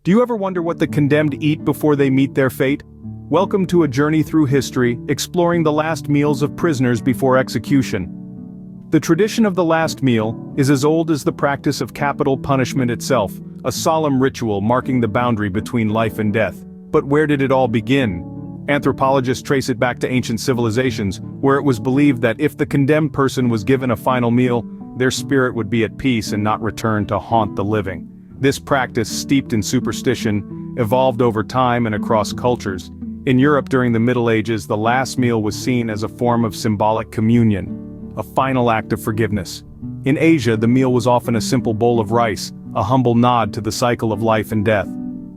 Do you ever wonder what the condemned eat before they meet their fate? Welcome to a journey through history, exploring the last meals of prisoners before execution. The tradition of the last meal is as old as the practice of capital punishment itself, a solemn ritual marking the boundary between life and death. But where did it all begin? Anthropologists trace it back to ancient civilizations, where it was believed that if the condemned person was given a final meal, their spirit would be at peace and not return to haunt the living. This practice, steeped in superstition, evolved over time and across cultures. In Europe during the Middle Ages, the last meal was seen as a form of symbolic communion, a final act of forgiveness. In Asia, the meal was often a simple bowl of rice, a humble nod to the cycle of life and death.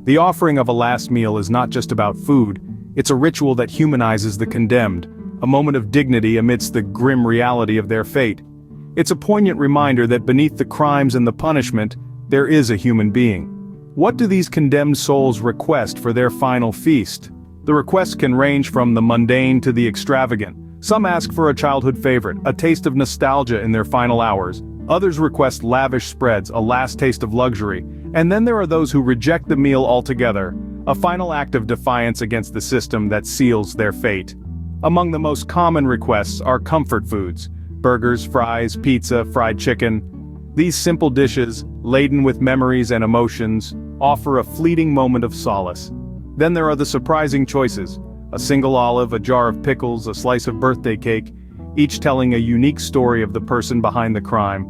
The offering of a last meal is not just about food, it's a ritual that humanizes the condemned, a moment of dignity amidst the grim reality of their fate. It's a poignant reminder that beneath the crimes and the punishment, there is a human being. What do these condemned souls request for their final feast? The requests can range from the mundane to the extravagant. Some ask for a childhood favorite, a taste of nostalgia in their final hours. Others request lavish spreads, a last taste of luxury. And then there are those who reject the meal altogether, a final act of defiance against the system that seals their fate. Among the most common requests are comfort foods: burgers, fries, pizza, fried chicken. These simple dishes, laden with memories and emotions, offer a fleeting moment of solace. Then there are the surprising choices: a single olive, a jar of pickles, a slice of birthday cake, each telling a unique story of the person behind the crime.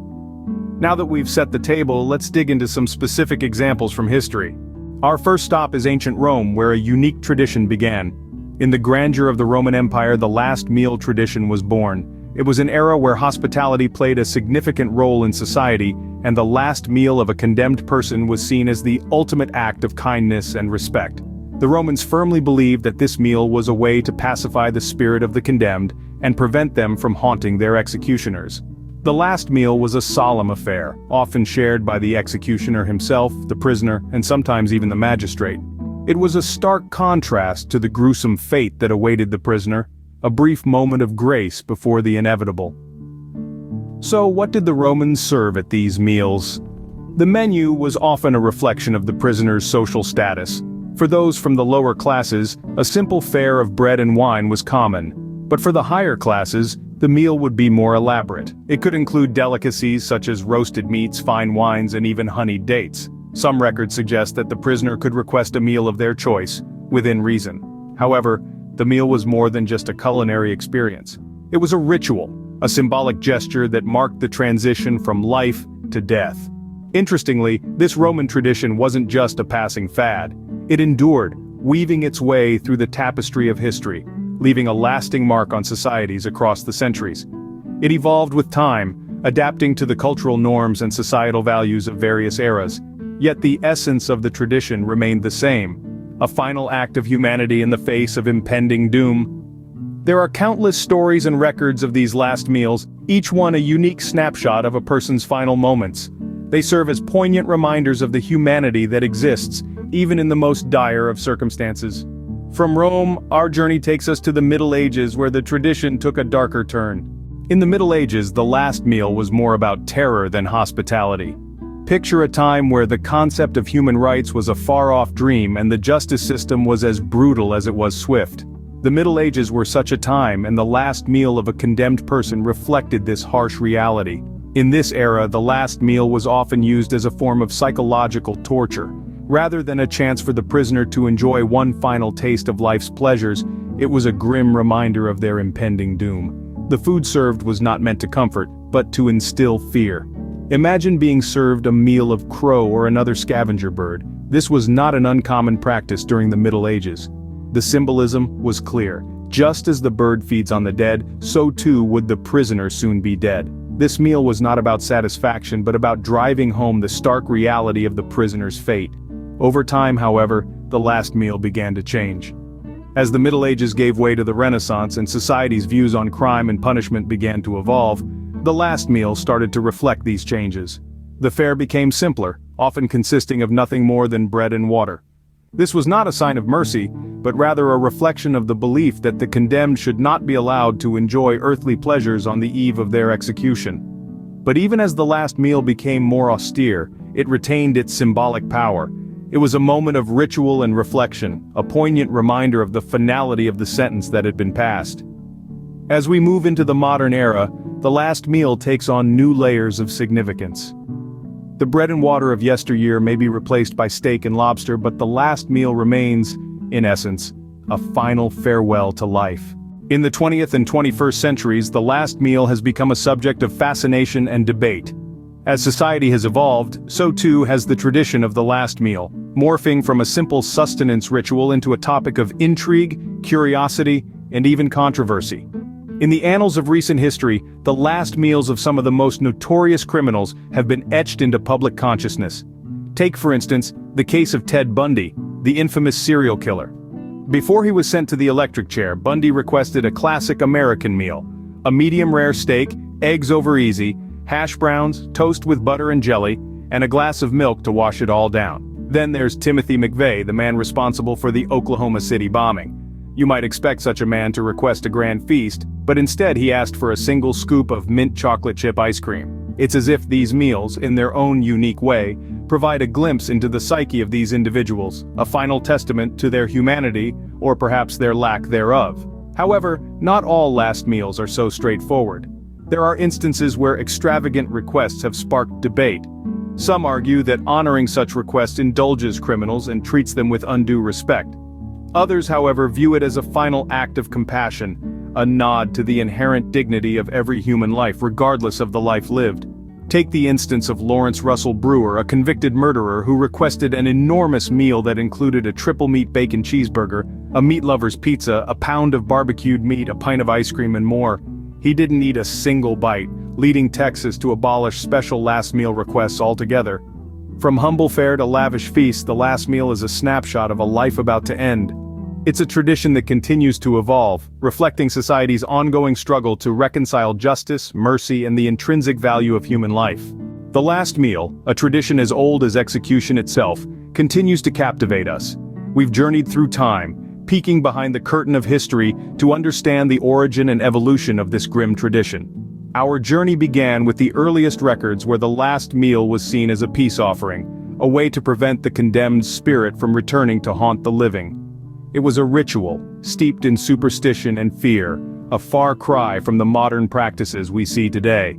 Now that we've set the table, let's dig into some specific examples from history. Our first stop is ancient Rome, where a unique tradition began. In the grandeur of the Roman Empire, the last meal tradition was born. It was an era where hospitality played a significant role in society, and the last meal of a condemned person was seen as the ultimate act of kindness and respect. The Romans firmly believed that this meal was a way to pacify the spirit of the condemned and prevent them from haunting their executioners. The last meal was a solemn affair, often shared by the executioner himself, the prisoner, and sometimes even the magistrate. It was a stark contrast to the gruesome fate that awaited the prisoner, a brief moment of grace before the inevitable. So what did the Romans serve at these meals? The menu was often a reflection of the prisoner's social status. For those from the lower classes, a simple fare of bread and wine was common. But for the higher classes, the meal would be more elaborate. It could include delicacies such as roasted meats, fine wines, and even honeyed dates. Some records suggest that the prisoner could request a meal of their choice, within reason. However, the meal was more than just a culinary experience. It was a ritual, a symbolic gesture that marked the transition from life to death. Interestingly, this Roman tradition wasn't just a passing fad. It endured, weaving its way through the tapestry of history, leaving a lasting mark on societies across the centuries. It evolved with time, adapting to the cultural norms and societal values of various eras. Yet the essence of the tradition remained the same: a final act of humanity in the face of impending doom. There are countless stories and records of these last meals, each one a unique snapshot of a person's final moments. They serve as poignant reminders of the humanity that exists, even in the most dire of circumstances. From Rome, our journey takes us to the Middle Ages, where the tradition took a darker turn. In the Middle Ages, the last meal was more about terror than hospitality. Picture a time where the concept of human rights was a far-off dream and the justice system was as brutal as it was swift. The Middle Ages were such a time, and the last meal of a condemned person reflected this harsh reality. In this era, the last meal was often used as a form of psychological torture. Rather than a chance for the prisoner to enjoy one final taste of life's pleasures, it was a grim reminder of their impending doom. The food served was not meant to comfort, but to instill fear. Imagine being served a meal of crow or another scavenger bird. This was not an uncommon practice during the Middle Ages. The symbolism was clear. Just as the bird feeds on the dead, so too would the prisoner soon be dead. This meal was not about satisfaction, but about driving home the stark reality of the prisoner's fate. Over time, however, the last meal began to change. As the Middle Ages gave way to the Renaissance and society's views on crime and punishment began to evolve, the last meal started to reflect these changes. The fare became simpler, often consisting of nothing more than bread and water. This was not a sign of mercy, but rather a reflection of the belief that the condemned should not be allowed to enjoy earthly pleasures on the eve of their execution. But even as the last meal became more austere, it retained its symbolic power. It was a moment of ritual and reflection, a poignant reminder of the finality of the sentence that had been passed. As we move into the modern era, the last meal takes on new layers of significance. The bread and water of yesteryear may be replaced by steak and lobster, but the last meal remains, in essence, a final farewell to life. In the 20th and 21st centuries, the last meal has become a subject of fascination and debate. As society has evolved, so too has the tradition of the last meal, morphing from a simple sustenance ritual into a topic of intrigue, curiosity, and even controversy. In the annals of recent history, the last meals of some of the most notorious criminals have been etched into public consciousness. Take, for instance, the case of Ted Bundy, the infamous serial killer. Before he was sent to the electric chair, Bundy requested a classic American meal: a medium-rare steak, eggs over easy, hash browns, toast with butter and jelly, and a glass of milk to wash it all down. Then there's Timothy McVeigh, the man responsible for the Oklahoma City bombing. You might expect such a man to request a grand feast, but instead he asked for a single scoop of mint chocolate chip ice cream. It's as if these meals, in their own unique way, provide a glimpse into the psyche of these individuals, a final testament to their humanity, or perhaps their lack thereof. However, not all last meals are so straightforward. There are instances where extravagant requests have sparked debate. Some argue that honoring such requests indulges criminals and treats them with undue respect. Others, however, view it as a final act of compassion, a nod to the inherent dignity of every human life regardless of the life lived. Take the instance of Lawrence Russell Brewer, a convicted murderer who requested an enormous meal that included a triple meat bacon cheeseburger, a meat lover's pizza, a pound of barbecued meat, a pint of ice cream, and more. He didn't eat a single bite, leading Texas to abolish special last meal requests altogether. From humble fare to lavish feast, the last meal is a snapshot of a life about to end. It's a tradition that continues to evolve, reflecting society's ongoing struggle to reconcile justice, mercy, and the intrinsic value of human life. The last meal, a tradition as old as execution itself, continues to captivate us. We've journeyed through time, peeking behind the curtain of history to understand the origin and evolution of this grim tradition. Our journey began with the earliest records where the last meal was seen as a peace offering, a way to prevent the condemned spirit from returning to haunt the living. It was a ritual, steeped in superstition and fear, a far cry from the modern practices we see today.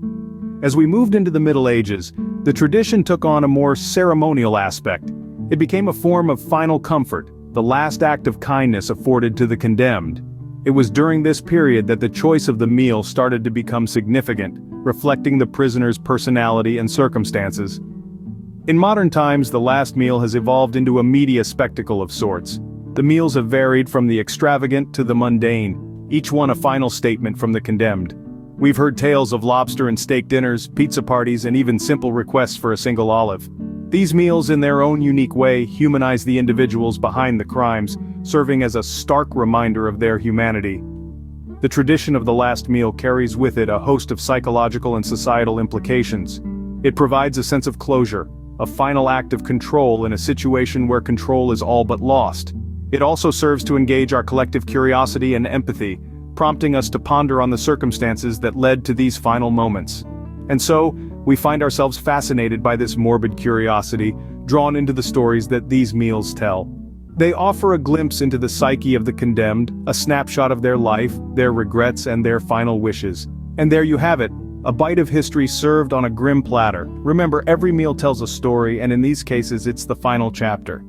As we moved into the Middle Ages, the tradition took on a more ceremonial aspect. It became a form of final comfort, the last act of kindness afforded to the condemned. It was during this period that the choice of the meal started to become significant, reflecting the prisoner's personality and circumstances. In modern times, the last meal has evolved into a media spectacle of sorts. The meals have varied from the extravagant to the mundane, each one a final statement from the condemned. We've heard tales of lobster and steak dinners, pizza parties, and even simple requests for a single olive. These meals, in their own unique way, humanize the individuals behind the crimes, serving as a stark reminder of their humanity. The tradition of the last meal carries with it a host of psychological and societal implications. It provides a sense of closure, a final act of control in a situation where control is all but lost. It also serves to engage our collective curiosity and empathy, prompting us to ponder on the circumstances that led to these final moments. And so, we find ourselves fascinated by this morbid curiosity, drawn into the stories that these meals tell. They offer a glimpse into the psyche of the condemned, a snapshot of their life, their regrets, and their final wishes. And there you have it, a bite of history served on a grim platter. Remember, every meal tells a story, and in these cases it's the final chapter.